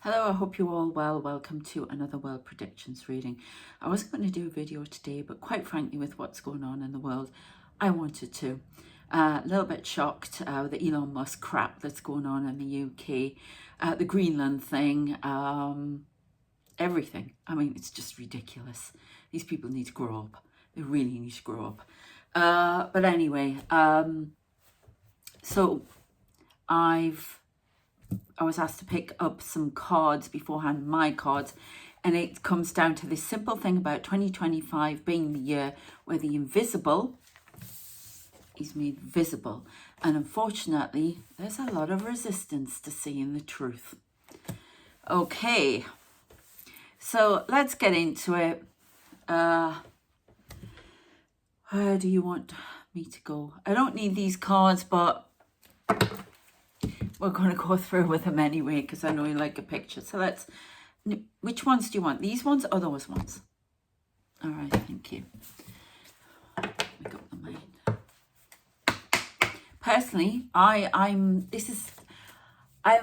Hello, I hope you're all well. Welcome to another World Predictions reading. I wasn't going to do a video today, but quite frankly, with what's going on in the world, I wanted to. A little bit shocked with the Elon Musk crap that's going on in the UK, the Greenland thing, everything. I mean, it's just ridiculous. These people need to grow up. They really need to grow up. But anyway, so I was asked to pick up some cards beforehand, my cards, and it comes down to this simple thing about 2025 being the year where the invisible is made visible. And unfortunately, there's a lot of resistance to seeing the truth. Okay, so let's get into it. Where do you want me to go? I don't need these cards, but we're going to go through with them anyway because I know you like a picture. So let's, which ones do you want? These ones or those ones? All right, thank you. Make up the mind. Personally, I am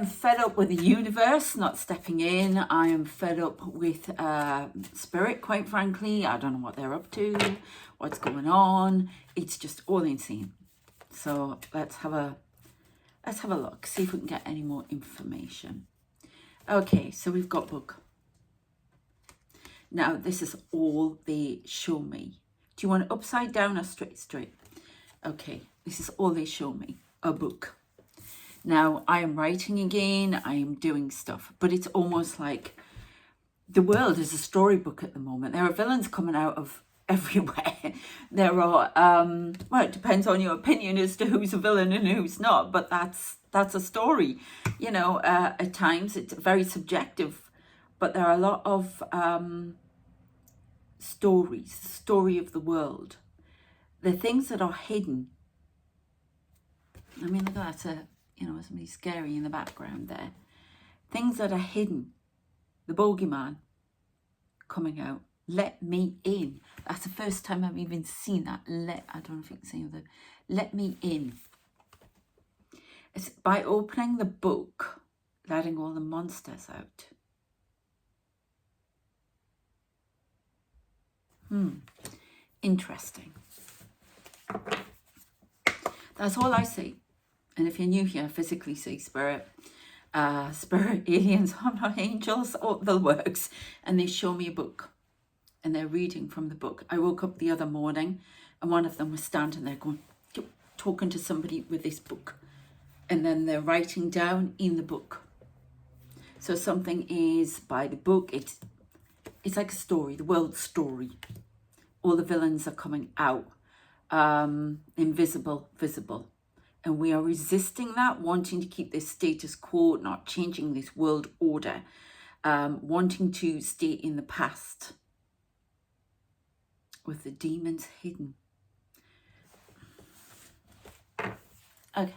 fed up with the universe not stepping in. I am fed up with spirit, quite frankly. I don't know what they're up to, what's going on. It's just all insane. So let's have a look, see if we can get any more information. Okay, so we've got book. Now, this is all they show me. Do you want it upside down or straight? Okay, this is all they show me, a book. Now, I am writing again, I am doing stuff, but it's almost like the world is a storybook at the moment. There are villains coming out of everywhere. There are well, it depends on your opinion as to who's a villain and who's not, but that's a story, you know. At times it's very subjective, but there are a lot of stories, the story of the world, the things that are hidden. I mean, look at that, you know, somebody scary in the background there. Things that are hidden, the bogeyman coming out. Let me in. That's the first time I've even seen that. I don't know if you can see the let me in. It's by opening the book, letting all the monsters out. Interesting. That's all I see. And if you're new here, physically see spirit, aliens, I'm not angels, all the works. And they show me a book. And they're reading from the book. I woke up the other morning and one of them was standing there going, talking to somebody with this book. And then they're writing down in the book. So something is by the book. It's like a story, the world story. All the villains are coming out. Invisible, visible. And we are resisting that, wanting to keep this status quo, not changing this world order, wanting to stay in the past. With the demons hidden. Okay. I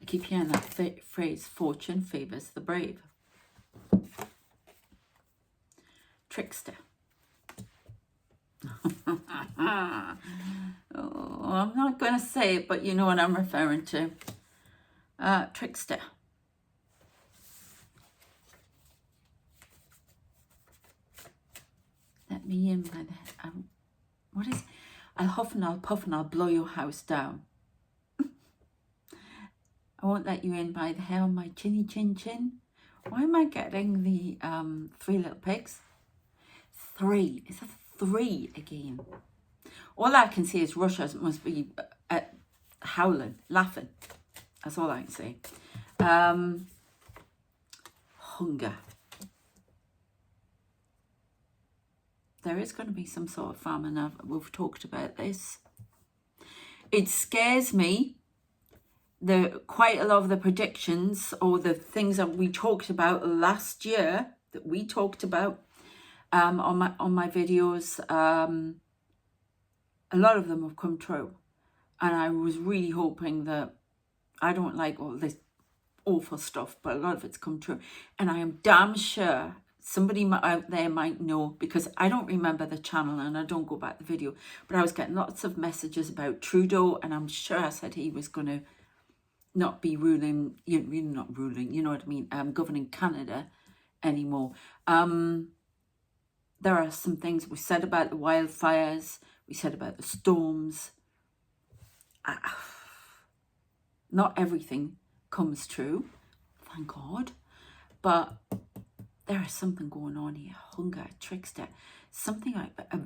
keep hearing that phrase, fortune favors the brave. Trickster. Oh, I'm not going to say it, but you know what I'm referring to. Trickster. Let me in by the what is? I'll huff and I'll puff and I'll blow your house down. I won't let you in by the hair on my chinny chin chin. Why am I getting the three little pigs? Three. It's a three again. All I can see is Russia must be howling, laughing. That's all I can see. Hunger. There is going to be some sort of famine. We've talked about this. It scares me. Quite a lot of the predictions or the things that we talked about last year, that we talked about on my videos, a lot of them have come true. And I was really hoping that, I don't like all this awful stuff, but a lot of it's come true. And I am damn sure somebody out there might know, because I don't remember the channel and I don't go back the video, but I was getting lots of messages about Trudeau, and I'm sure I said he was going to not be ruling, you're not ruling, you know what I mean, governing Canada anymore. There are some things we said about the wildfires, we said about the storms. Not everything comes true, thank God, but there is something going on here. Hunger, trickster, something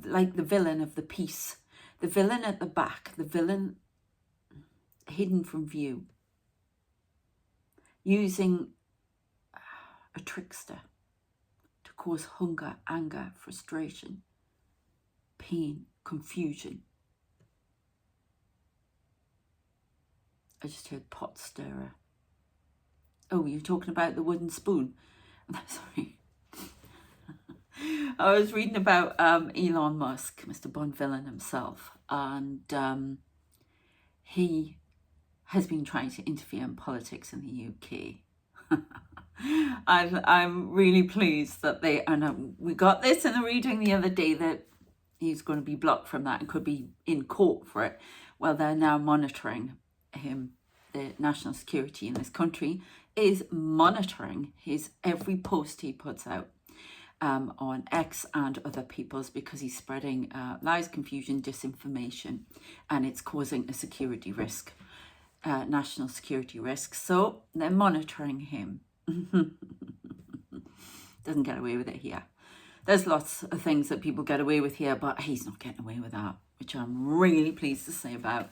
like the villain of the piece, the villain at the back, the villain hidden from view, using a trickster to cause hunger, anger, frustration, pain, confusion. I just heard pot stirrer. Oh, you're talking about the wooden spoon. Sorry. I was reading about Elon Musk, Mr. Bond villain himself, and he has been trying to interfere in politics in the UK. I'm really pleased that we got this in the reading the other day, that he's going to be blocked from that and could be in court for it. Well, they're now monitoring him. The national security in this country is monitoring his every post he puts out on X and other people's, because he's spreading lies, confusion, disinformation, and it's causing a security risk, national security risk. So they're monitoring him. Doesn't get away with it here. There's lots of things that people get away with here, but he's not getting away with that, which I'm really pleased to say about.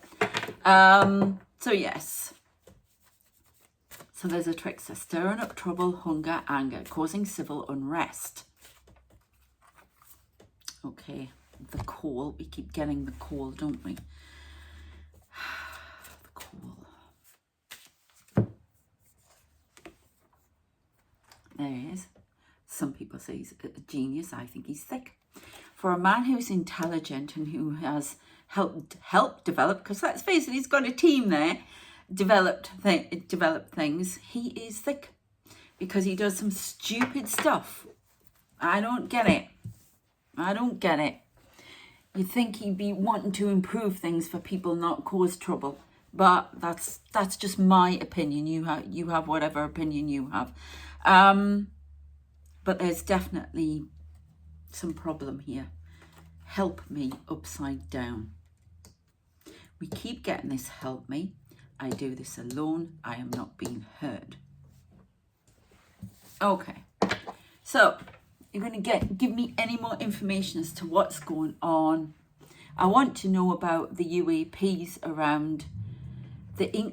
So yes. So there's a trickster, stirring up trouble, hunger, anger, causing civil unrest. Okay, the call. We keep getting the call, don't we? The call. There he is. Some people say he's a genius. I think he's thick. For a man who's intelligent and who has helped develop, because let's face it, he's got a team there, develop things, he is thick, because he does some stupid stuff. I don't get it. You'd think he'd be wanting to improve things for people, not cause trouble. But that's just my opinion. You have whatever opinion you have. But there's definitely some problem here. Help me upside down. We keep getting this help me. I do this alone. I am not being heard. Okay. So you're going to give me any more information as to what's going on. I want to know about the UAPs around the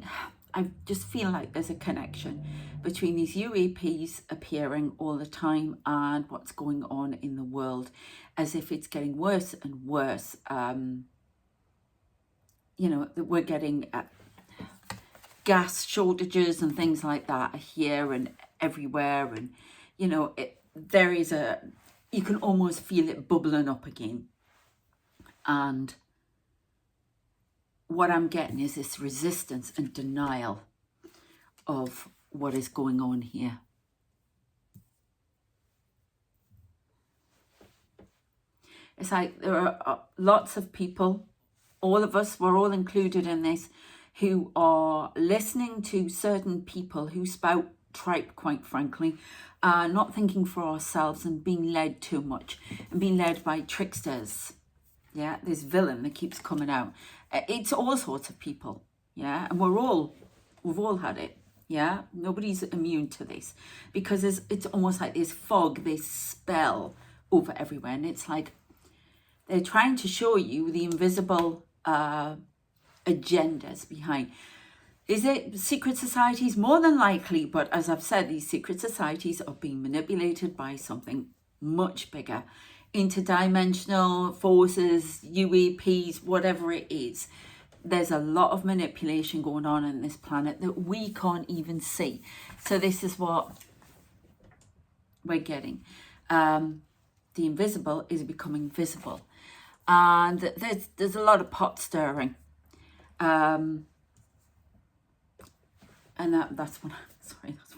I just feel like there's a connection between these UAPs appearing all the time and what's going on in the world, as if it's getting worse and worse. You know, that we're getting gas shortages and things like that here and everywhere, and you know, you can almost feel it bubbling up again. And what I'm getting is this resistance and denial of what is going on here. It's like there are lots of people, all of us, we're all included in this, who are listening to certain people who spout tripe, quite frankly, not thinking for ourselves and being led too much and being led by tricksters. Yeah, this villain that keeps coming out. It's all sorts of people. Yeah, and we've all had it. Yeah, nobody's immune to this, because it's almost like this fog, this spell over everywhere, and it's like they're trying to show you the invisible agendas behind. Is it secret societies? More than likely, but as I've said, these secret societies are being manipulated by something much bigger. Interdimensional forces, UAPs, whatever it is. There's a lot of manipulation going on in this planet that we can't even see. So this is what we're getting. The invisible is becoming visible. And there's a lot of pot stirring. And that's what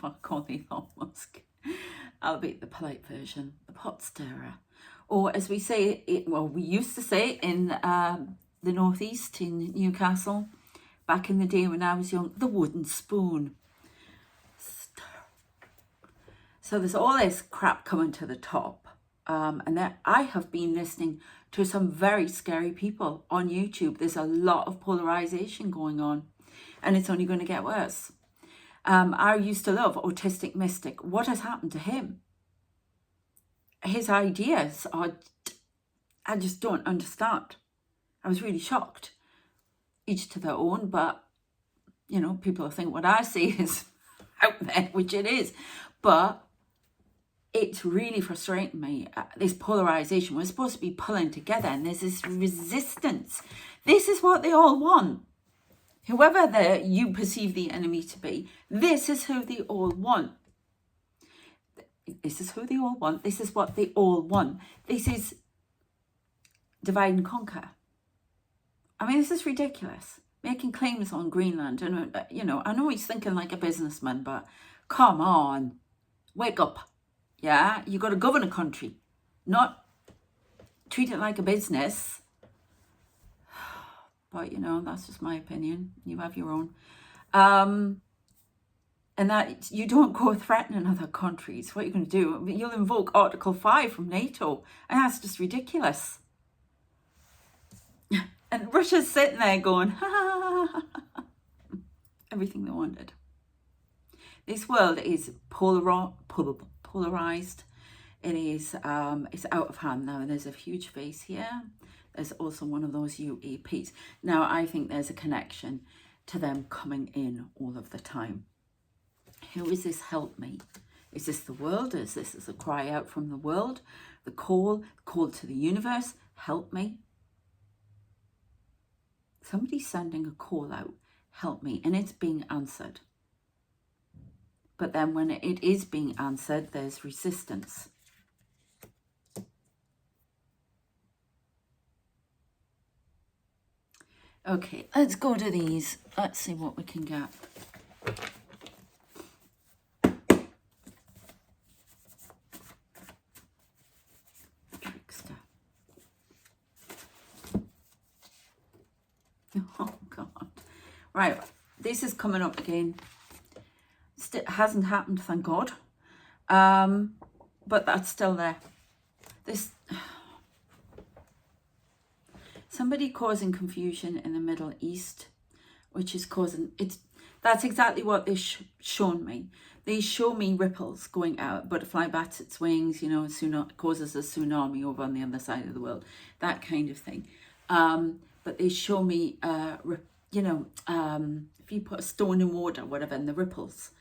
I call Elon Musk. I'll be the polite version, the pot stirrer. Or as we say, we used to say in the northeast in Newcastle back in the day when I was young, the wooden spoon. So there's all this crap coming to the top. And then I have been listening to some very scary people on YouTube. There's a lot of polarization going on, and it's only going to get worse. I used to love Autistic Mystic. What has happened to him? His ideas are, I just don't understand. I was really shocked. Each to their own, but, you know, people think what I say is out there, which it is. But it's really frustrating me, this polarization. We're supposed to be pulling together, and there's this resistance. This is what they all want. Whoever you perceive the enemy to be, this is who they all want. This is who they all want. This is what they all want. This is divide and conquer. I mean, this is ridiculous. Making claims on Greenland. And, you know, I know he's thinking like a businessman, but come on. Wake up. Yeah, you got to govern a country, not treat it like a business. But, you know, that's just my opinion. You have your own. And that you don't go threatening other countries. What are you going to do? You'll invoke Article 5 from NATO. And that's just ridiculous. And Russia's sitting there going, ha, ha, ha, ha. Everything they wanted. This world is polarized. It is, it's out of hand now. There's a huge face here. There's also one of those UAPs. Now, I think there's a connection to them coming in all of the time. Who is this help me? Is this the world? Is this a cry out from the world? The call to the universe, help me? Somebody's sending a call out, help me, and it's being answered. But then when it is being answered, there's resistance. Okay, let's go to these. Let's see what we can get. Trickster. Oh, God. Right, this is coming up again. It hasn't happened, thank God. But that's still there. This... Somebody causing confusion in the Middle East, which is causing... That's exactly what they've shown me. They show me ripples going out. Butterfly bats its wings, you know, causes a tsunami over on the other side of the world. That kind of thing. But they show me, you know, if you put a stone in water, whatever, and the ripples.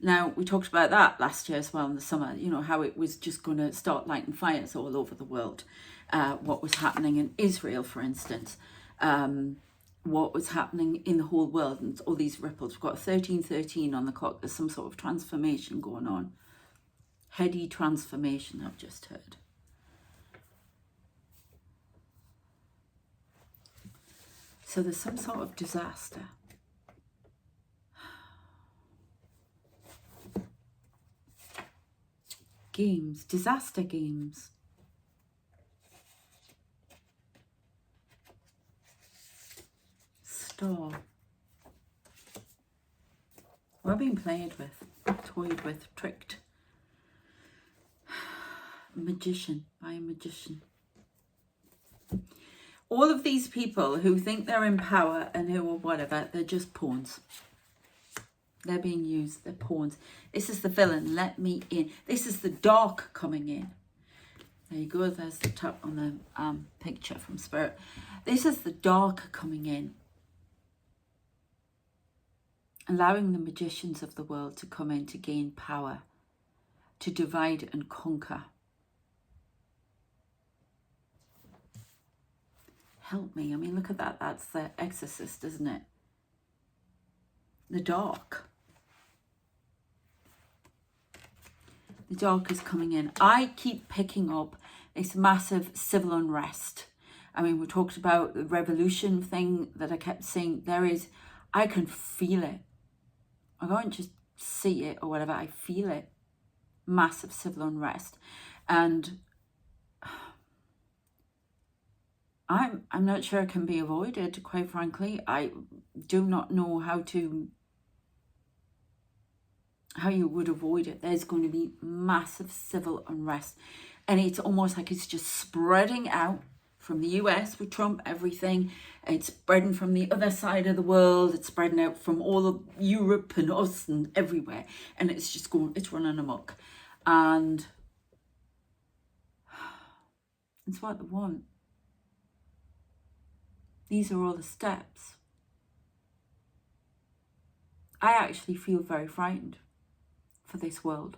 Now, we talked about that last year as well in the summer, you know, how it was just going to start lighting fires all over the world. What was happening in Israel, for instance. What was happening in the whole world, and all these ripples. We've got 1313 on the clock. There's some sort of transformation going on. Heady transformation, I've just heard. So there's some sort of disaster. Games, disaster games. Star. We're being played with, toyed with, tricked. Magician, by a magician. All of these people who think they're in power and who are whatever, they're just pawns. They're being used, they're pawns. This is the villain, let me in. This is the dark coming in. There you go, there's the top on the picture from Spirit. This is the dark coming in. Allowing the magicians of the world to come in to gain power, to divide and conquer. Help me. I mean, look at that. That's the Exorcist, isn't it? The dark. The dark is coming in. I keep picking up this massive civil unrest. I mean, we talked about the revolution thing that I kept saying. I can feel it. I don't just see it or whatever. I feel it. Massive civil unrest. And I'm not sure it can be avoided, quite frankly. I do not know how you would avoid it. There's going to be massive civil unrest, and it's almost like it's just spreading out from the US with Trump, everything. It's spreading from the other side of the world. It's spreading out from all of Europe and us and everywhere, and it's just going, it's running amok. And it's what they want. These are all the steps. I actually feel very frightened for this world.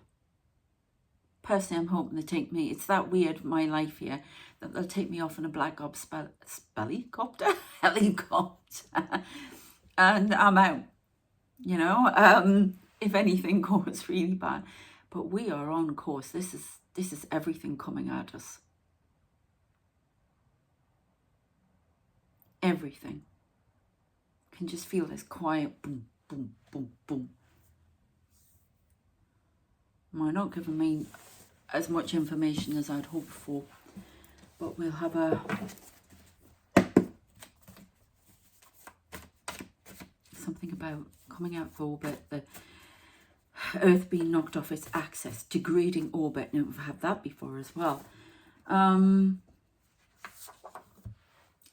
Personally, I'm hoping they take me. It's that weird, my life here, that they'll take me off in a black ops helicopter, and I'm out. You know, if anything goes really bad, but we are on course. This is everything coming at us. Everything. Can just feel this quiet boom, boom, boom, boom. Well, not giving me as much information as I'd hoped for, but we'll have something about coming out of orbit, the Earth being knocked off its axis, degrading orbit. Now, we've had that before as well.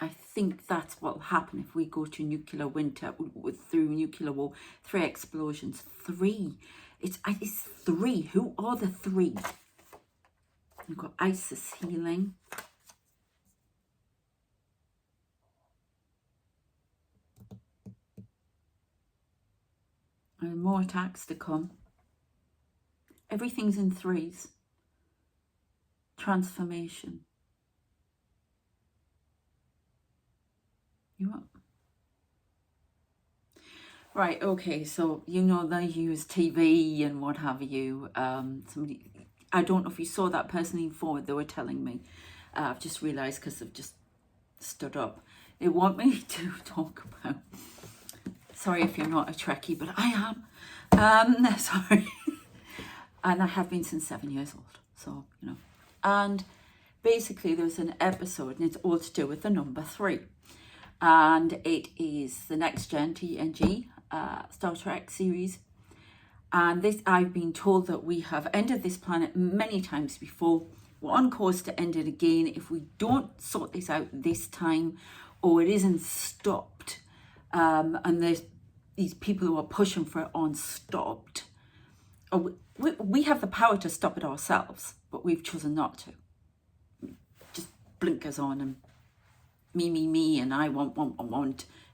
I think that's what will happen if we go to nuclear winter, through nuclear war. 3 explosions. 3. It's 3. Who are the 3? We've got ISIS healing. And more attacks to come. Everything's in 3s. Transformation. You what? Right, okay, so you know they use TV and what have you. Somebody, I don't know if you saw that person lean forward, they were telling me. I've just realised because they've just stood up. They want me to talk about, sorry if you're not a Trekkie, but I am. Sorry. And I have been since 7 years old, so, you know. And basically there's an episode, and it's all to do with the number 3. And it is the Next Gen TNG Star Trek series. And this, I've been told that we have ended this planet many times before. We're on course to end it again if we don't sort this out this time, or it isn't stopped. And there's these people who are pushing for it unstopped. We have the power to stop it ourselves, but we've chosen not to. Just blinkers on and me, and I want,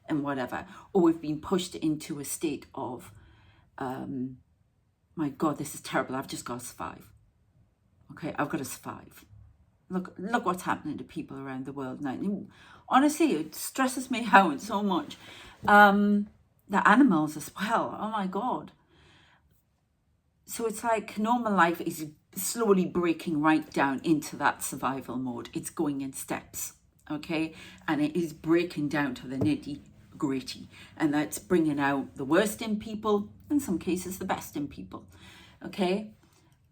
and whatever. Or we've been pushed into a state of, my God, this is terrible. I've just got to survive. Okay, I've got to survive. Look what's happening to people around the world now. Honestly, it stresses me out so much. The animals as well. Oh my God. So it's like normal life is slowly breaking right down into that survival mode. It's going in steps. Okay, and it is breaking down to the nitty-gritty, and that's bringing out the worst in people, in some cases the best in people. Okay,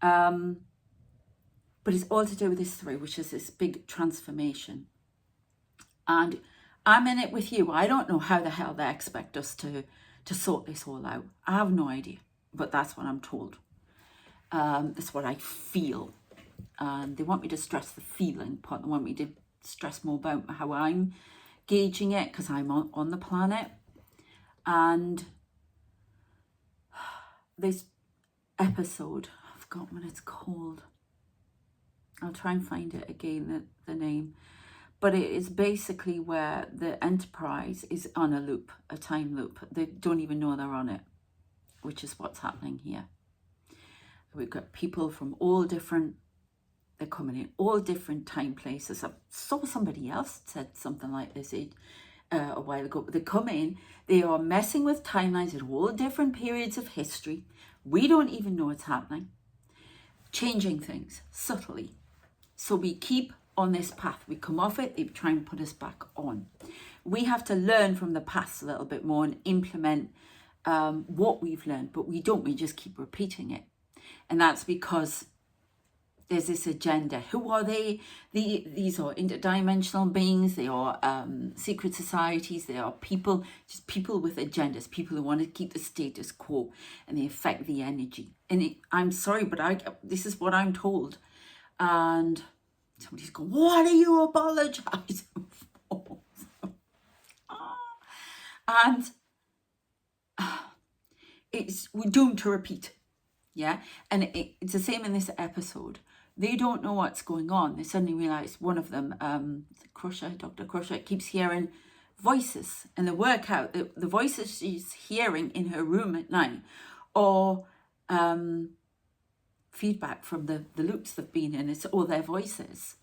but it's all to do with this 3, which is this big transformation, and I'm in it with you. I don't know how the hell they expect us to sort this all out. I have no idea, but that's what I'm told. That's what I feel, and they want me to stress the feeling part. They want me to stress more about how I'm gauging it, because I'm on the planet. And this episode, I've forgotten what it's called. I'll try and find it again, the name. But it is basically where the Enterprise is on a loop, a time loop. They don't even know they're on it, which is what's happening here. We've got people from all different, they're coming in all different time places. I saw somebody else said something like this a while ago. They come in, they are messing with timelines at all different periods of history. We don't even know what's happening. Changing things subtly. So we keep on this path. We come off it, they try and put us back on. We have to learn from the past a little bit more and implement what we've learned, but we don't. We just keep repeating it. And that's because there's this agenda. Who are they? These are interdimensional beings. They are secret societies. They are people, just people with agendas, people who want to keep the status quo, and they affect the energy. And I'm sorry, but this is what I'm told. And somebody's going, what are you apologizing for? And we're doomed to repeat. Yeah, and it's the same in this episode. They don't know what's going on. They suddenly realize one of them, Dr. Crusher, keeps hearing voices, and they work out that the voices she's hearing in her room at night are feedback from the loops they've been in. It's all their voices.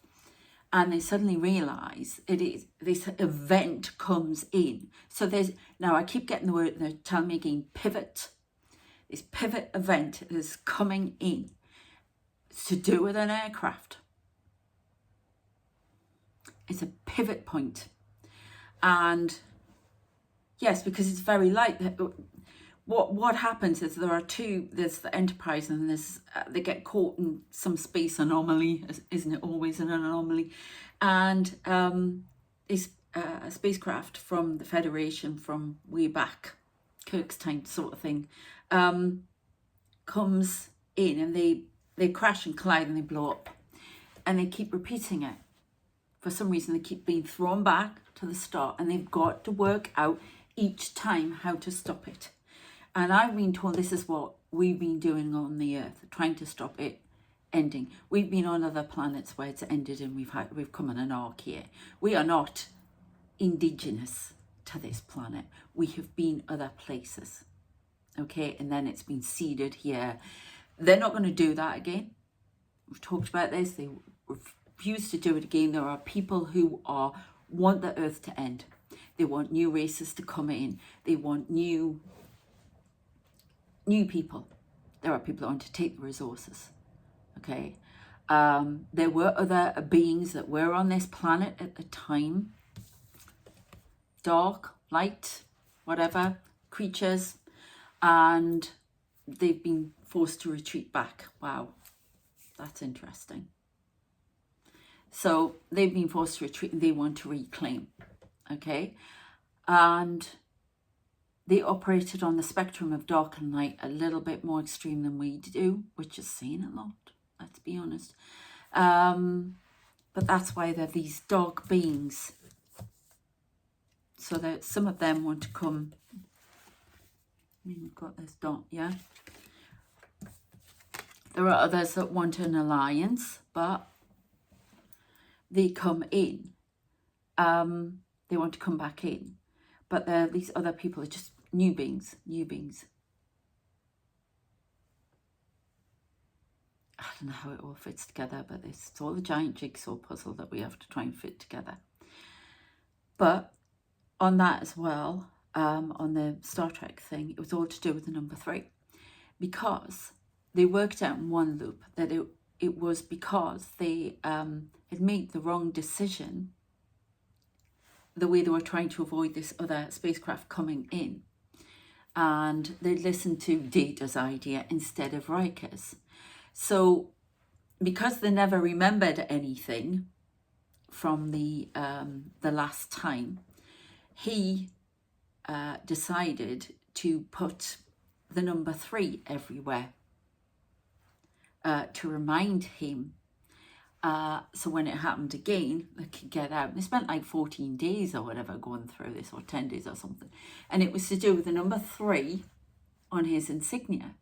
And they suddenly realize it is this event comes in. So now I keep getting the word, and they're telling me again, pivot. This pivot event is coming in. It's to do with an aircraft. It's a pivot point. And yes, because it's very light. What happens is there are two, there's the Enterprise and there's, they get caught in some space anomaly, isn't it always an anomaly? And it's a spacecraft from the Federation from way back, Kirk's time sort of thing, comes in, and they crash and collide and they blow up, and they keep repeating it. For some reason they keep being thrown back to the start, and they've got to work out each time how to stop it. And I've been told this is what we've been doing on the Earth, trying to stop it ending. We've been on other planets where it's ended, and we've come on an arc here. We are not indigenous to this planet. We have been other places. Okay, and then it's been seeded here. They're not going to do that again. We've talked about this. They refuse to do it again. There are people who want the Earth to end. They want new races to come in. They want new people. There are people who want to take the resources. Okay, there were other beings that were on this planet at the time. Dark, light, whatever, creatures. And they've been forced to retreat back. Wow, that's interesting. So they've been forced to retreat and they want to reclaim. Okay, and they operated on the spectrum of dark and light a little bit more extreme than we do, which is saying a lot, let's be honest. But that's why they're these dark beings. So that some of them want to come. We've got this dot, yeah. There are others that want an alliance, but they come in. They want to come back in. But these other people are just new beings. I don't know how it all fits together, but it's all a giant jigsaw puzzle that we have to try and fit together. But on that as well, on the Star Trek thing, it was all to do with the number 3, because they worked out in one loop that it was because they had made the wrong decision, the way they were trying to avoid this other spacecraft coming in, and they listened to Data's idea instead of Riker's. So because they never remembered anything from the last time, he decided to put the number 3 everywhere to remind him. So when it happened again, they could get out. They spent like 14 days or whatever going through this, or 10 days or something. And it was to do with the number 3 on his insignia,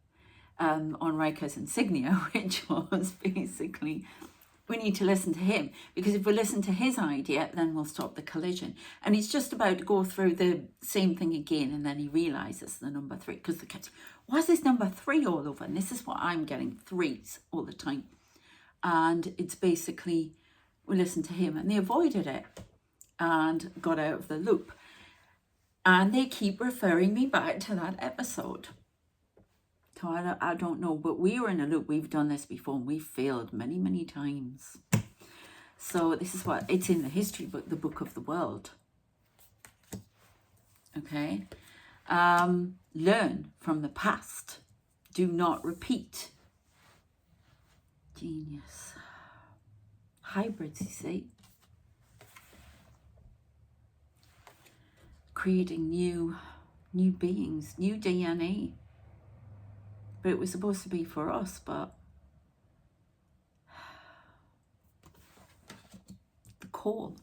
on Riker's insignia, which was basically, we need to listen to him, because if we listen to his idea, then we'll stop the collision. And he's just about to go through the same thing again, and then he realizes the number 3, because the kids, why is this number 3 all over? And this is what I'm getting, 3s all the time. And it's basically, we listened to him, and they avoided it and got out of the loop. And they keep referring me back to that episode. So I don't know, but we were in a loop. We've done this before, and we've failed many, many times. So this is what, it's in the history book, the book of the world. Okay. Learn from the past. Do not repeat. Genius. Hybrids, you see. Creating new beings, new DNA. But it was supposed to be for us, but the call.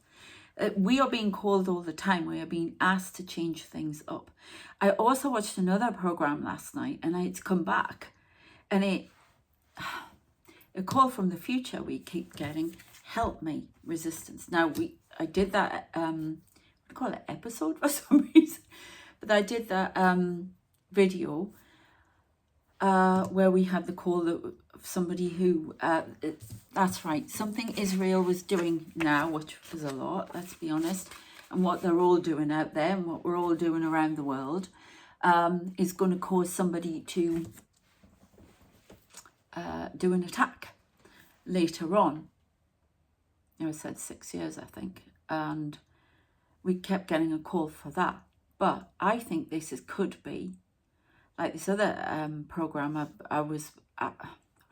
We are being called all the time. We are being asked to change things up. I also watched another program last night, and it's come back, and a call from the future we keep getting. Help me, resistance. Now I did that. I call it episode for some reason, but I did that video where we had the call of somebody who, that's right, something Israel was doing now, which was a lot, let's be honest, and what they're all doing out there and what we're all doing around the world, is going to cause somebody to do an attack later on. I said 6 years, I think, and we kept getting a call for that. But I think this could be like this other program I was at.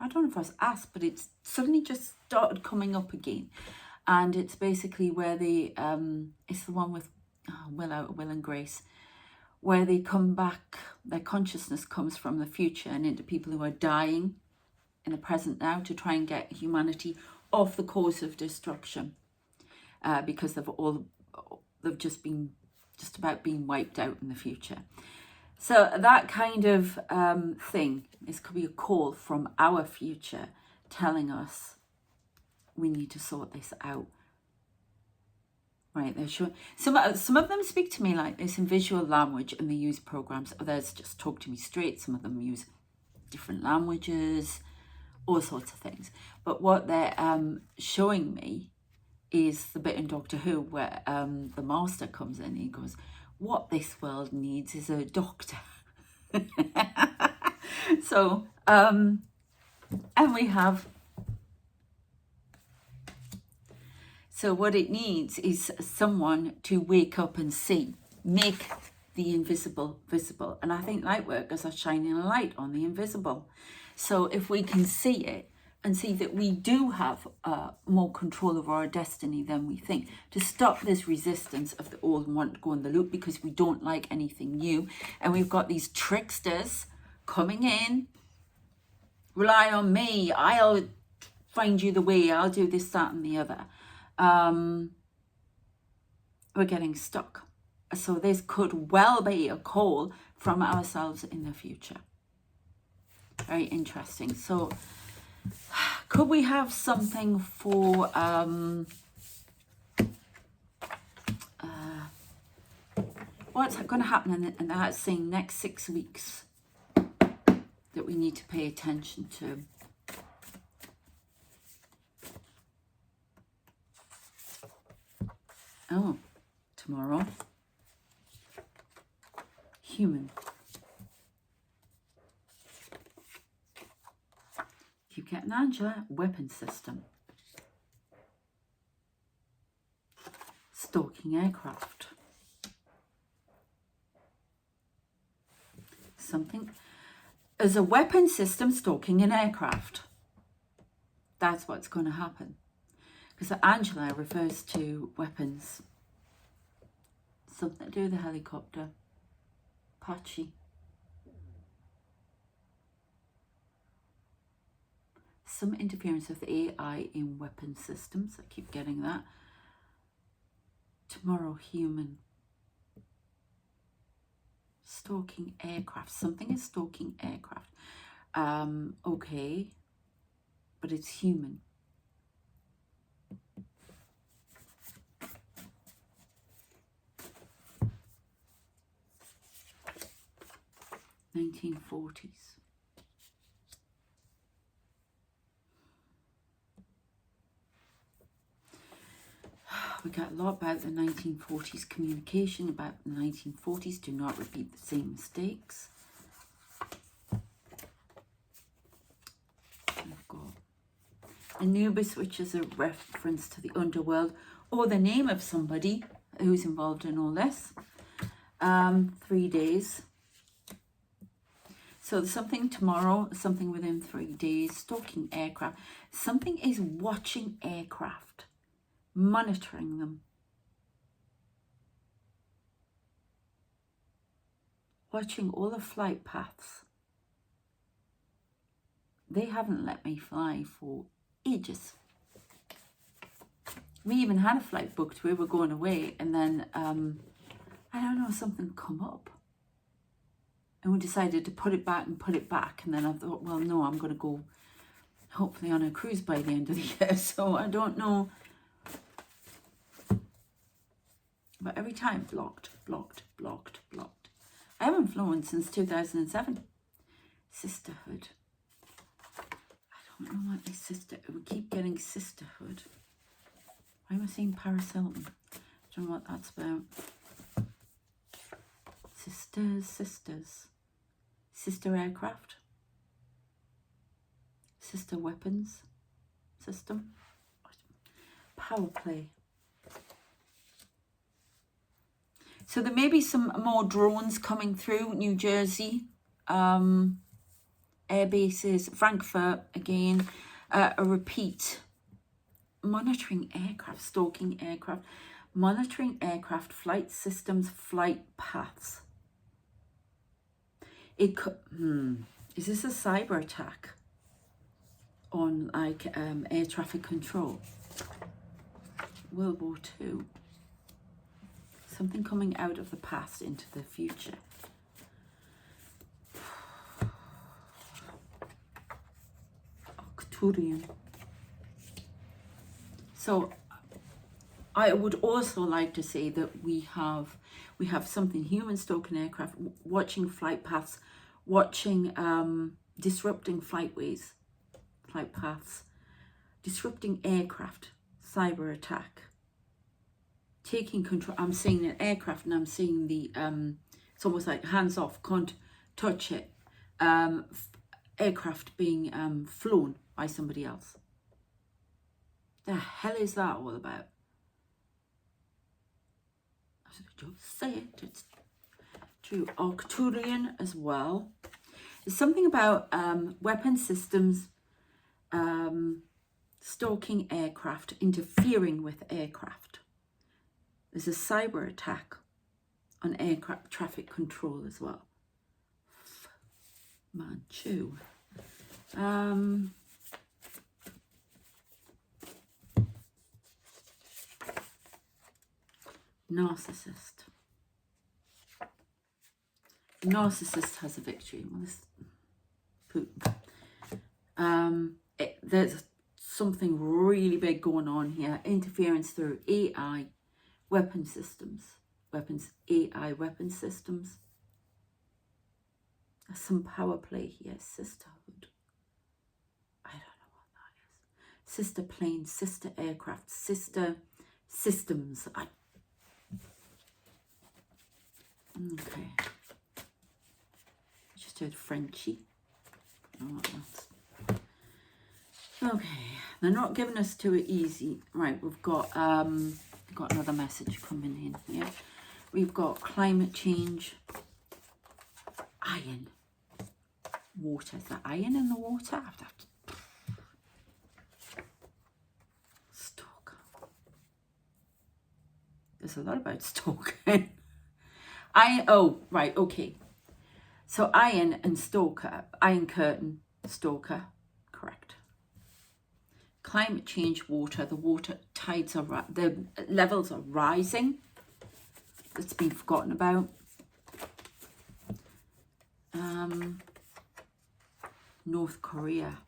I don't know if I was asked, but it's suddenly just started coming up again, and it's basically where they it's the one with Will and Grace, where they come back, their consciousness comes from the future and into people who are dying in the present now to try and get humanity off the course of destruction, because they've just about being wiped out in the future. So that kind of thing, this could be a call from our future telling us we need to sort this out. Right, they're sure. Some of them speak to me like this in visual language, and they use programs. Others just talk to me straight. Some of them use different languages, all sorts of things. But what they're showing me is the bit in Doctor Who where the master comes in and he goes, what this world needs is a doctor. So, and we have, so what it needs is someone to wake up and see, make the invisible visible. And I think light workers are shining a light on the invisible. So if we can see it and see that we do have more control over our destiny than we think, to stop this resistance of the old and want to go in the loop because we don't like anything new. And we've got these tricksters coming in, rely on me, I'll find you the way, I'll do this, that and the other. We're getting stuck. So this could well be a call from ourselves in the future. Very interesting. So could we have something for what's going to happen in that saying next 6 weeks that we need to pay attention to? Oh, tomorrow. Human. Keep getting Angela. Weapon system. Stalking aircraft. Something as a weapon system stalking an aircraft. That's what's going to happen. Because Angela refers to weapons. Something to do with the helicopter. Apache. Some interference of the AI in weapon systems. I keep getting that. Tomorrow, human. Stalking aircraft. Something is stalking aircraft. Okay. But it's human. (1940s). We got a lot about the 1940s communication, about the 1940s. Do not repeat the same mistakes. We've got Anubis, which is a reference to the underworld, or the name of somebody who's involved in all this. 3 days. So there's something tomorrow, something within 3 days, stalking aircraft. Something is watching aircraft, monitoring them. Watching all the flight paths. They haven't let me fly for ages. We even had a flight booked. We were going away, and then, I don't know, something come up. And we decided to put it back. And then I thought, well, no, I'm going to go hopefully on a cruise by the end of the year. So I don't know. But every time, blocked. I haven't flown since 2007. Sisterhood. I don't know what this sister... We keep getting sisterhood. Why am I saying Paris Hilton? I don't know what that's about. Sisters. Sister aircraft. Sister weapons system. Power play. So there may be some more drones coming through New Jersey. Air bases, Frankfurt again. A repeat. Monitoring aircraft, stalking aircraft. Monitoring aircraft, flight systems, flight paths. It could, is this a cyber attack on like air traffic control? World War II. Something coming out of the past into the future. Arcturian. So I would also like to say that we have something human stalking aircraft, watching flight paths, watching disrupting flight paths, disrupting aircraft, cyber attack, taking control. I'm seeing an aircraft and I'm seeing the it's almost like hands off, can't touch it. Aircraft being flown by somebody else. The hell is that all about? Just say it. It's true. Arcturian as well. There's something about weapon systems, stalking aircraft, interfering with aircraft. There's a cyber attack on aircraft traffic control as well. Manchu. Narcissist. Narcissist has a victory. Well, Putin. There's something really big going on here. Interference through AI weapon systems. AI weapon systems. There's some power play here. Sisterhood. I don't know what that is. Sister planes, sister aircraft, sister systems. Okay. Just heard Frenchy. I don't know what that's. Okay. They're not giving us too easy. Right, we've got another message coming in here. We've got climate change. Iron. Water. Is there iron in the water? Stalker. There's a lot about stalking. Oh, right, okay. So iron and stalker, iron curtain, stalker, correct. Climate change, water, the water tides are, the levels are rising. That's been forgotten about. North Korea.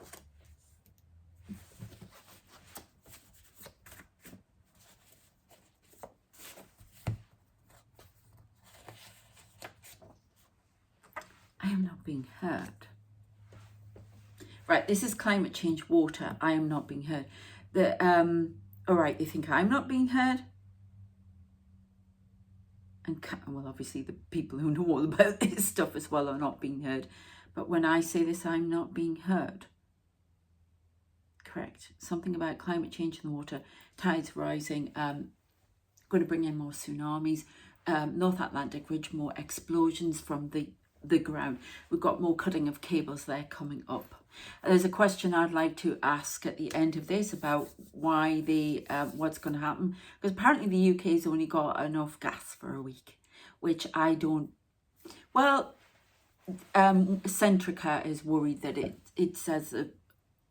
I am not being heard. Right, this is climate change, water. I am not being heard. All right, they think I'm not being heard. And well, obviously the people who know all about this stuff as well are not being heard. But when I say this, I'm not being heard. Correct. Something about climate change in the water, tides rising, going to bring in more tsunamis, North Atlantic Ridge, more explosions from the the ground. We've got more cutting of cables there coming up. There's a question I'd like to ask at the end of this about why what's going to happen, because apparently the UK's only got enough gas for a week, which I don't. Well, Centrica is worried that it says that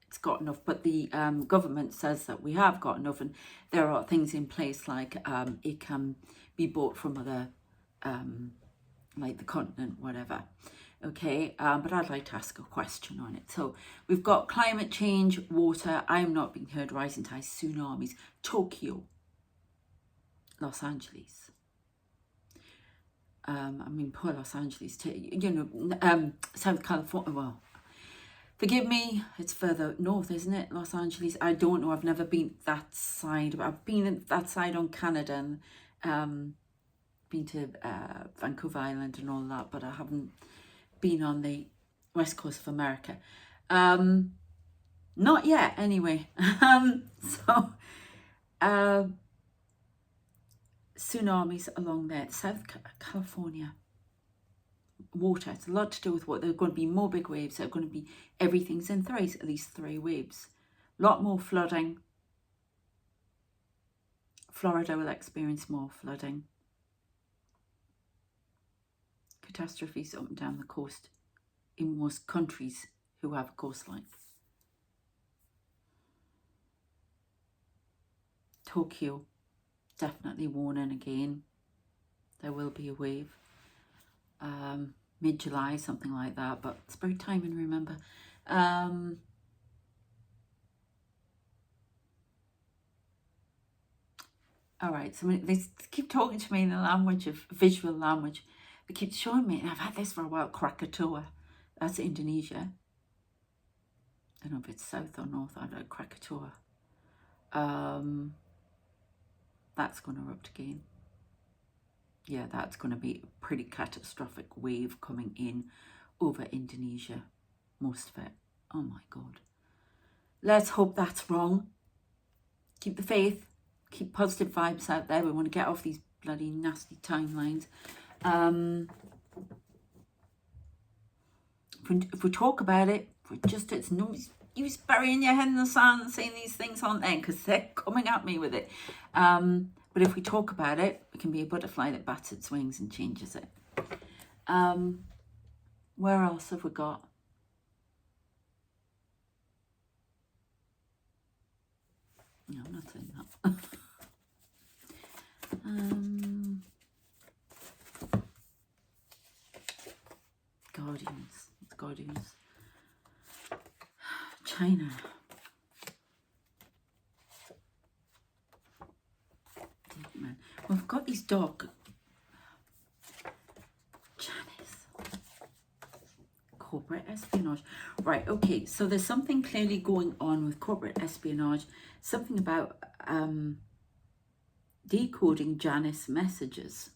it's got enough, but the government says that we have got enough, and there are things in place like it can be bought from other like the continent, whatever. Okay, but I'd like to ask a question on it. So we've got climate change, water, I am not being heard, rising tides, tsunamis, Tokyo, Los Angeles. I mean, poor Los Angeles, you know, South California, well, forgive me, it's further north, isn't it, Los Angeles? I don't know, I've never been that side. I've been that side on Canada and been to Vancouver Island and all that, but I haven't been on the west coast of America. Not yet, anyway. Tsunamis along there, South California. Water, it's a lot to do with what. There are going to be more big waves. There are going to be, everything's in threes, at least 3 waves. A lot more flooding. Florida will experience more flooding. Catastrophes up and down the coast in most countries who have a coastline. Tokyo, definitely warning again. There will be a wave. Mid-July, something like that, but it's about timing, remember. All right, so they keep talking to me in the language of visual language. They keep showing me, and I've had this for a while, Krakatoa. That's Indonesia. I don't know if it's south or north. I don't know, Krakatoa. That's going to erupt again. Yeah, that's going to be a pretty catastrophic wave coming in over Indonesia. Most of it. Oh my God. Let's hope that's wrong. Keep the faith. Keep positive vibes out there. We want to get off these bloody nasty timelines. If we talk about it, it's no use burying your head in the sand and saying these things aren't there, because they're coming at me with it. But if we talk about it, it can be a butterfly that bats its wings and changes it. Where else have we got? No, I'm not saying that. Guardians. It's Guardians. China. Man. Well, I've got these dog. Janice. Corporate espionage. Right, okay, so there's something clearly going on with corporate espionage. Something about decoding Janice messages.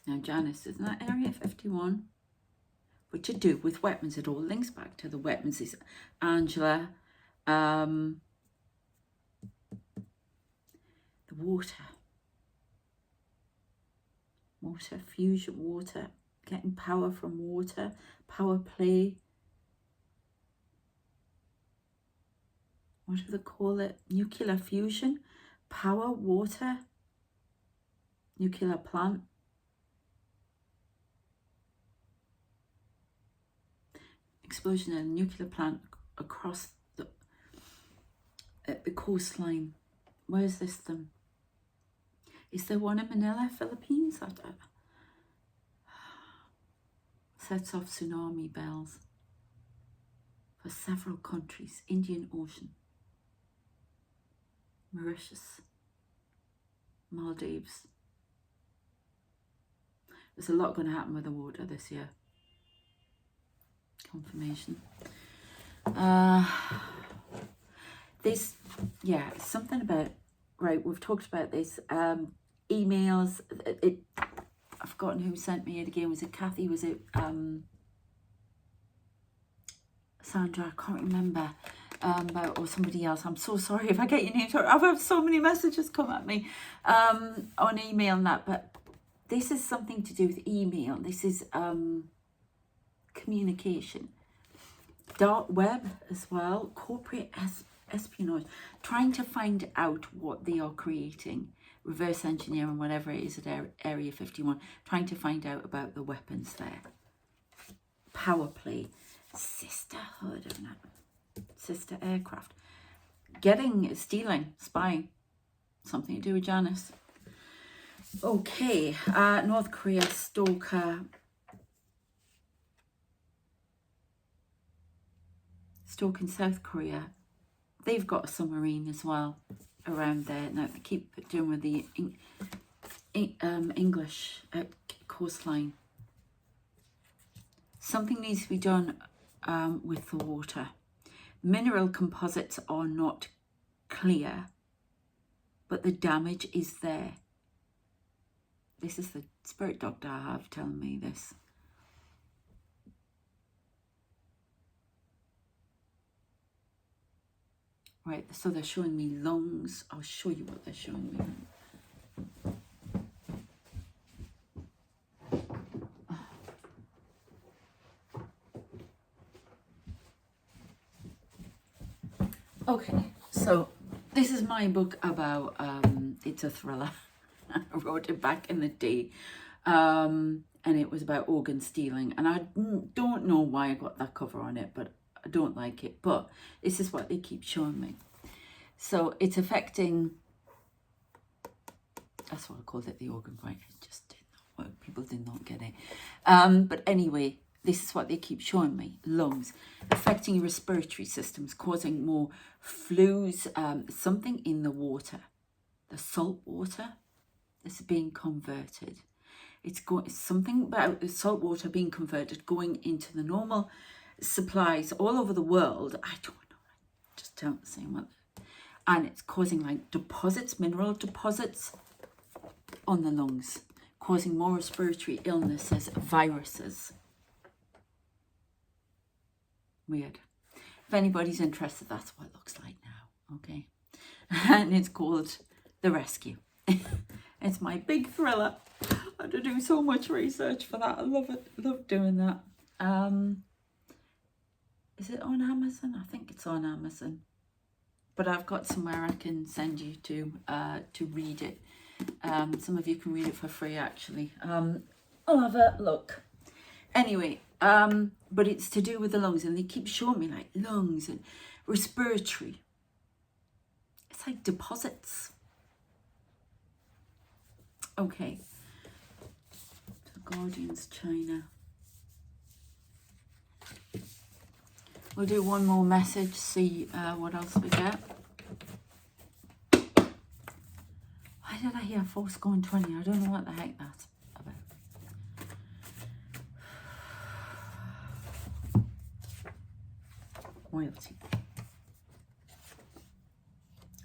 Now, Janice, isn't that Area 51? What to do with weapons? It all links back to the weapons. Is Angela, the water, fusion, water, getting power from water, power play. What do they call it? Nuclear fusion, power, water, nuclear plant. Explosion in a nuclear plant across the coastline. Where's this then? Is there one in Manila, Philippines? I don't. Sets off tsunami bells for several countries. Indian Ocean, Mauritius, Maldives. There's a lot going to happen with the water this year. Confirmation. This, yeah, something about, right, we've talked about this. Emails, I've forgotten who sent me it again. Was it Kathy? Was it Sandra? I can't remember. Or somebody else. I'm so sorry if I get your name. Sorry, I've had so many messages come at me on email and that, but this is something to do with email. This is communication. Dark web as well, corporate espionage, trying to find out what they are creating, reverse engineering, whatever it is at Area 51, trying to find out about the weapons there. Power play, sisterhood, sister aircraft, stealing, spying, something to do with Janice. Okay, North Korea, stalker, stalking South Korea. They've got a submarine as well around there. Now they keep doing with the English coastline. Something needs to be done with the water. Mineral composites are not clear, but the damage is there. This is the spirit doctor I have telling me this. Right, so they're showing me lungs. I'll show you what they're showing me. Okay, so this is my book about, it's a thriller. I wrote it back in the day, and it was about organ stealing. And I don't know why I got that cover on it, but I don't like it. But this is what they keep showing me. So it's affecting, that's what I called it, the organ fight. It just did not work. People did not get it. But anyway, this is what they keep showing me. Lungs, affecting respiratory systems, causing more flus, something in the water. The salt water is being converted. It's something about the salt water being converted, going into the normal supplies all over the world. I don't know. I just don't say what. And it's causing like deposits, mineral deposits on the lungs, causing more respiratory illnesses, viruses. Weird. If anybody's interested, that's what it looks like now. Okay. And it's called The Rescue. It's my big thriller. I had to do so much research for that. I love it. Love doing that. Is it on Amazon? I think it's on Amazon. But I've got somewhere I can send you to read it. Some of you can read it for free, actually. I'll have a look. Anyway, but it's to do with the lungs, and they keep showing me like lungs and respiratory. It's like deposits. Okay. So Guardians, China. We'll do one more message, see what else we get. Why did I hear Force going 20? I don't know what the heck that's about. Royalty.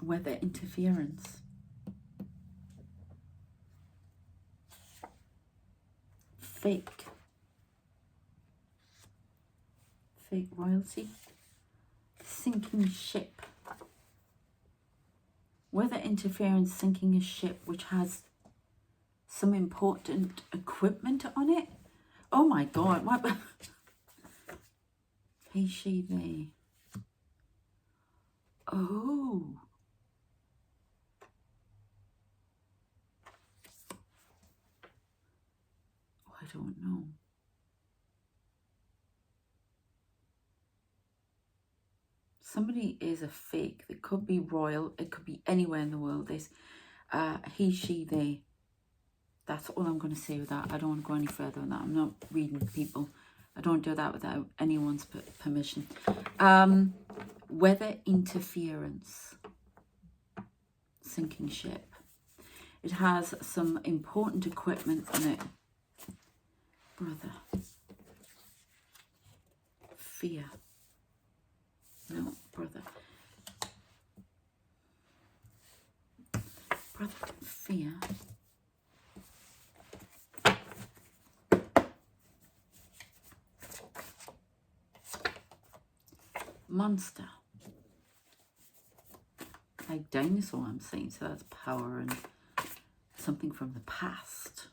Weather interference. Fake royalty. Sinking ship. Weather interference sinking a ship which has some important equipment on it. Oh my god, what? He, she, they. Oh. I don't know. Somebody is a fake. It could be royal. It could be anywhere in the world. There's he, she, they. That's all I'm going to say with that. I don't want to go any further on that. I'm not reading people. I don't do that without anyone's permission. Weather interference. Sinking ship. It has some important equipment on it. Brother. Fear. No, brother. Brother, fear. Monster. Like dinosaur, I'm saying, so that's power and something from the past.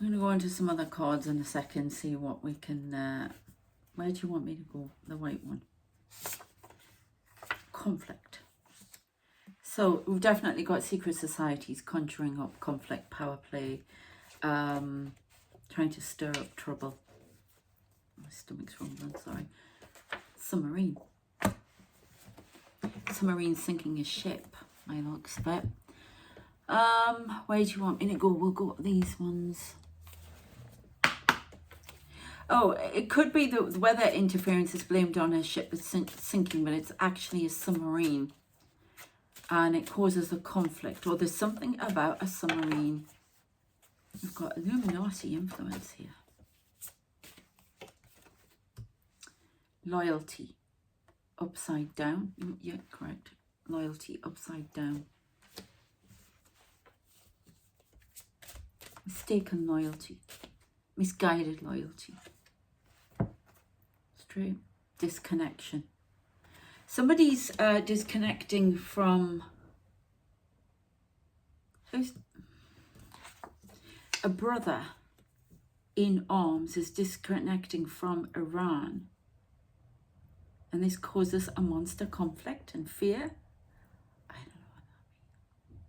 I'm going to go into some other cards in a second, see what we can... where do you want me to go? The white one. Conflict. So we've definitely got secret societies conjuring up conflict, power play, trying to stir up trouble. My stomach's rumbling, sorry. Submarine. Submarine sinking a ship, by the looks of it. Where do you want me to go? We'll go these ones. Oh, it could be that weather interference is blamed on a ship that's sinking, but it's actually a submarine. And it causes a conflict. Or there's something about a submarine. We've got Illuminati influence here. Loyalty. Upside down. Yeah, correct. Loyalty upside down. Mistaken loyalty. Misguided loyalty. Straight. Disconnection. Somebody's disconnecting from... A brother in arms is disconnecting from Iran. And this causes a monster conflict and fear. I don't know what that means.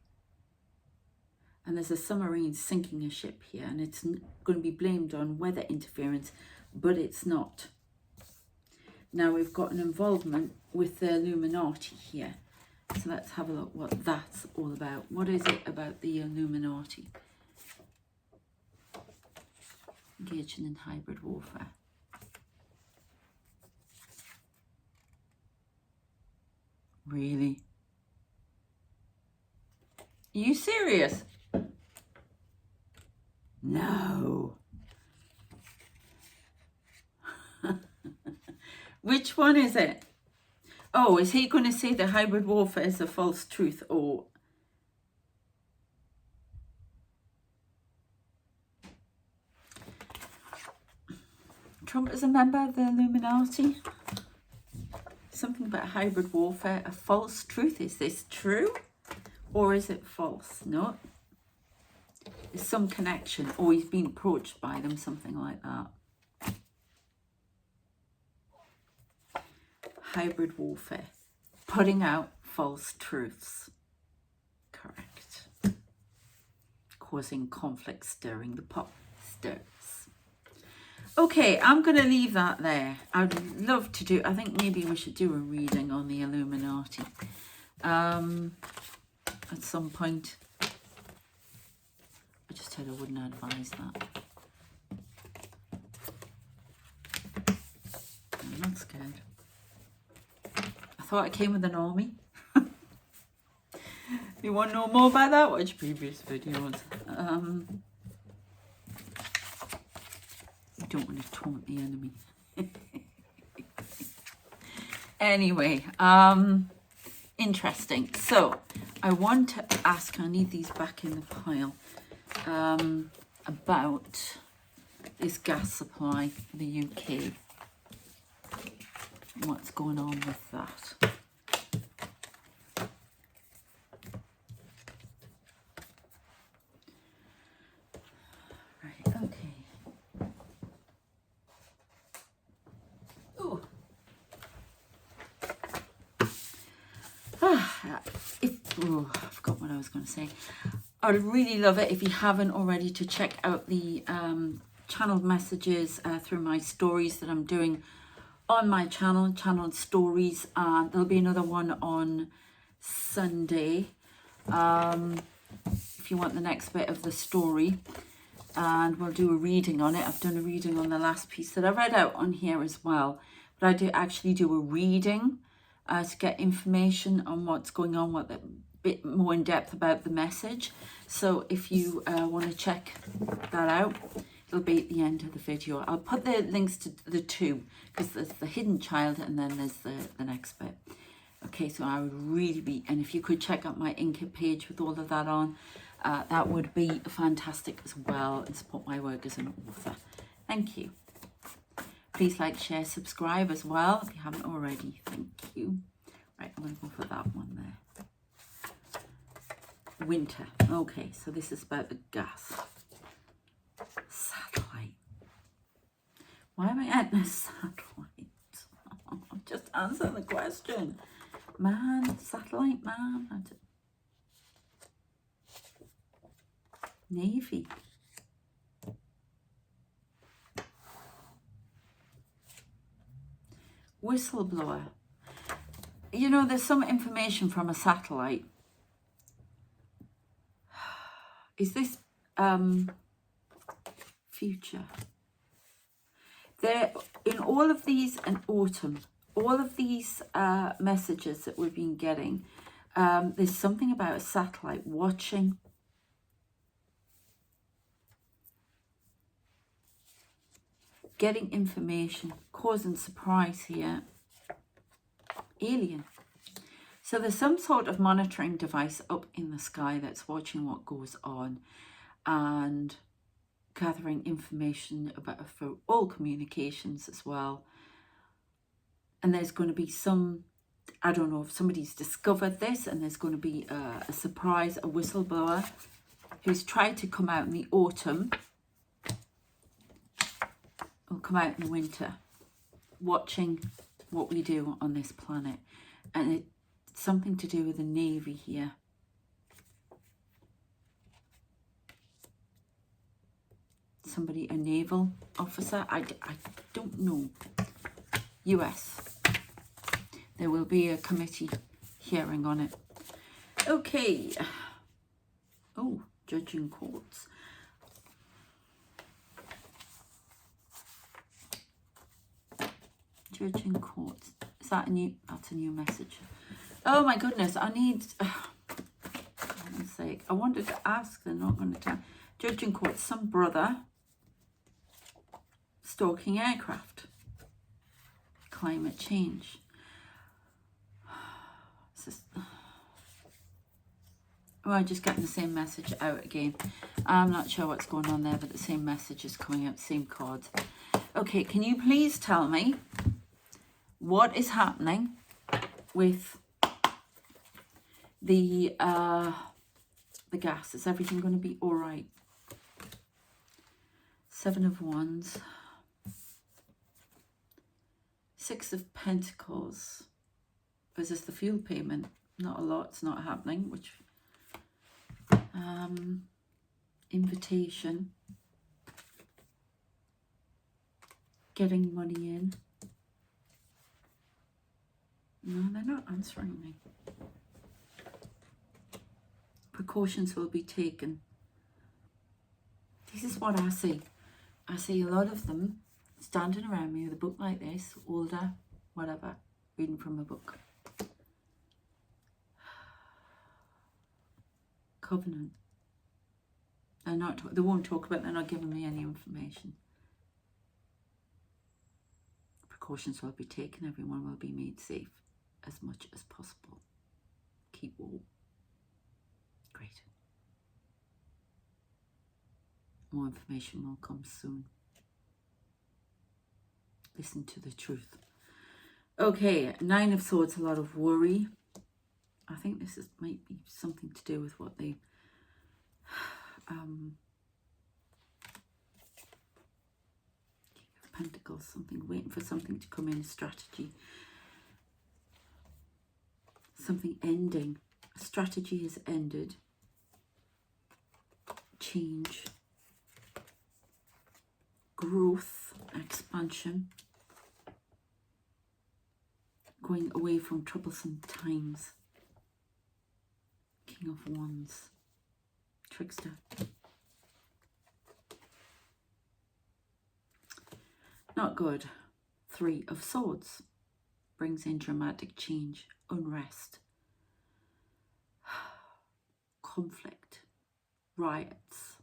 And there's a submarine sinking a ship here, and it's going to be blamed on weather interference, but it's not. Now we've got an involvement with the Illuminati here. So let's have a look what that's all about. What is it about the Illuminati? Engaging in hybrid warfare. Really? Are you serious? No. Which one is it? Oh, is he going to say the hybrid warfare is a false truth? Or Trump is a member of the Illuminati? Something about hybrid warfare, a false truth. Is this true or is it false? No. There's some connection, or he's been approached by them, something like that. Hybrid warfare, putting out false truths. Correct. Causing conflict, stirring the pot. Stirs. Okay, I'm going to leave that there. I'd love to do, I think maybe we should do a reading on the Illuminati at some point. I just said I wouldn't advise that. I'm not scared. I thought I came with an army. If you want to know more about that, watch previous videos. You don't want to taunt the enemy. Anyway, interesting. So I want to ask, I need these back in the pile, about this gas supply for the UK. What's going on with that? Right, okay. Oh. I forgot what I was going to say. I would really love it if you haven't already to check out the channel messages through my stories that I'm doing on my channel stories. There'll be another one on Sunday if you want the next bit of the story, and we'll do a reading on it. I've done a reading on the last piece that I read out on here as well, but I do actually do a reading to get information on what's going on, what the bit more in depth about the message. So if you want to check that out, it'll be at the end of the video. I'll put the links to the two, because there's the hidden child and then there's the next bit. Okay, so I would really be, and if you could check out my Inca page with all of that on, that would be fantastic as well, and support my work as an author. Thank you. Please like, share, subscribe as well if you haven't already. Thank you. Right, I'm going to go for that one there. Winter. Okay, so this is about the gas Why am I getting a satellite? Just answer the question. Man, satellite man. Navy. Whistleblower. You know, there's some information from a satellite. Is this future? There, in all of these, and autumn, all of these messages that we've been getting, there's something about a satellite watching. Getting information, causing surprise here. Alien. So there's some sort of monitoring device up in the sky that's watching what goes on and gathering information about for all communications as well. And there's going to be some, I don't know if somebody's discovered this, and there's going to be a surprise, a whistleblower who's tried to come out in the autumn or come out in the winter, watching what we do on this planet. And it's something to do with the Navy here. Somebody, a naval officer, I don't know. US. There will be a committee hearing on it. Okay. Oh, judging courts. Judging courts. Is that a new? That's a new message. Oh my goodness! I need. For heaven's sake! I wanted to ask. They're not going to tell. Judging courts. Some brother stalking aircraft. Climate change. Oh, I'm just getting the same message out again. I'm not sure what's going on there, but the same message is coming out. Same cards. Okay, can you please tell me what is happening with the gas? Is everything going to be all right? 7 of Wands. 6 of Pentacles. Is this the fuel payment? Not a lot. It's not happening. Which invitation. Getting money in. No, they're not answering me. Precautions will be taken. This is what I see. I see a lot of them standing around me with a book like this, older, whatever, reading from a book. Covenant. They won't talk about it. They're not giving me any information. Precautions will be taken. Everyone will be made safe as much as possible. Keep warm. Great. More information will come soon. Listen to the truth. Okay, 9 of Swords, a lot of worry. I think this might be something to do with what they King of Pentacles, something, waiting for something to come in, strategy. Something ending. A strategy has ended. Change. Growth, expansion. Going away from troublesome times. King of Wands. Trickster. Not good. 3 of Swords. Brings in dramatic change. Unrest. Conflict. Riots.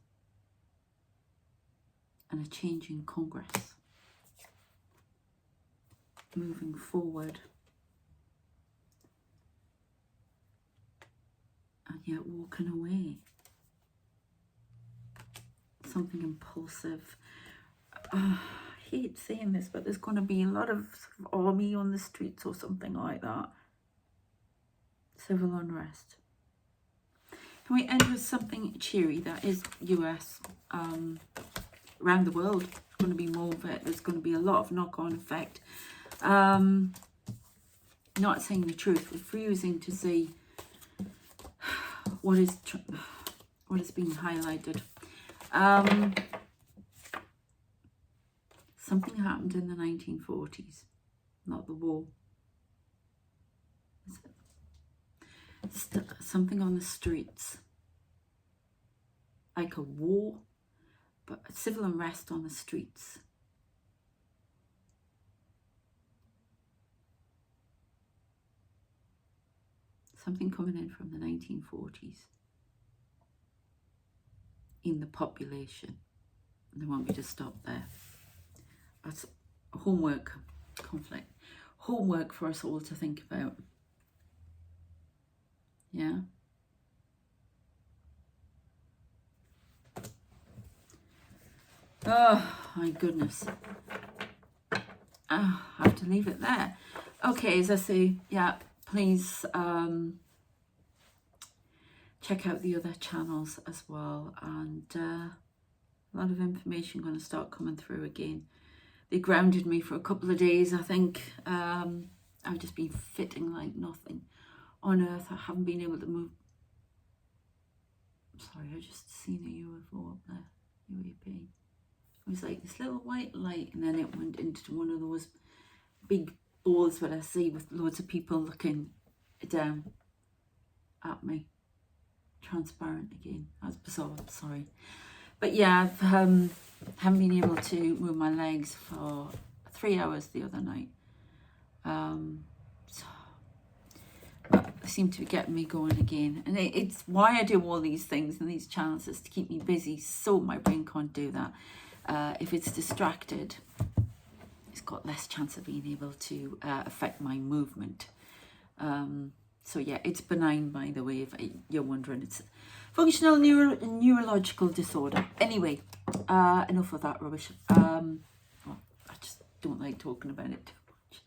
And a change in Congress. Moving forward. And yet walking away. Something impulsive. I hate saying this, but there's going to be a lot of army on the streets or something like that. Civil unrest. Can we end with something cheery? That is US, around the world, going to be more of it. There's going to be a lot of knock-on effect. Not saying the truth, refusing to see what is being highlighted. Something happened in the 1940s, not the war. Something on the streets, like a war, but a civil unrest on the streets. Something coming in from the 1940s in the population. And they want me to stop there. That's homework, conflict. Homework for us all to think about. Yeah. Oh, my goodness. I have to leave it there. Okay, as I say, yeah, please check out the other channels as well. And a lot of information going to start coming through again. They grounded me for a couple of days, I think. I've just been fitting like nothing on earth. I haven't been able to move. Sorry, I just seen a UFO up there. UAP. It was like this little white light, and then it went into one of those big balls that I see with loads of people looking down at me. Transparent again. That's bizarre, sorry. But yeah, I haven't been able to move my legs for 3 hours the other night. But they seem to be getting me going again. And it's why I do all these things and these channels, is to keep me busy, so my brain can't do that. If it's distracted, it's got less chance of being able to affect my movement. So yeah, it's benign, by the way, if you're wondering. It's functional neurological disorder. Anyway, enough of that rubbish. Well, I just don't like talking about it too much.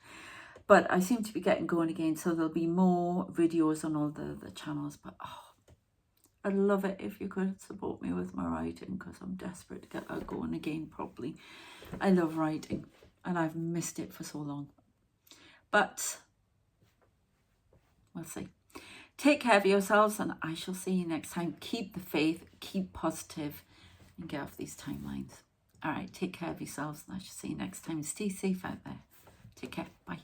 But I seem to be getting going again, so there'll be more videos on all the channels. But I'd love it if you could support me with my writing, because I'm desperate to get that going again properly. I love writing, and I've missed it for so long. But we'll see. Take care of yourselves, and I shall see you next time. Keep the faith, keep positive, and get off these timelines. All right, take care of yourselves, and I shall see you next time. Stay safe out there. Take care. Bye.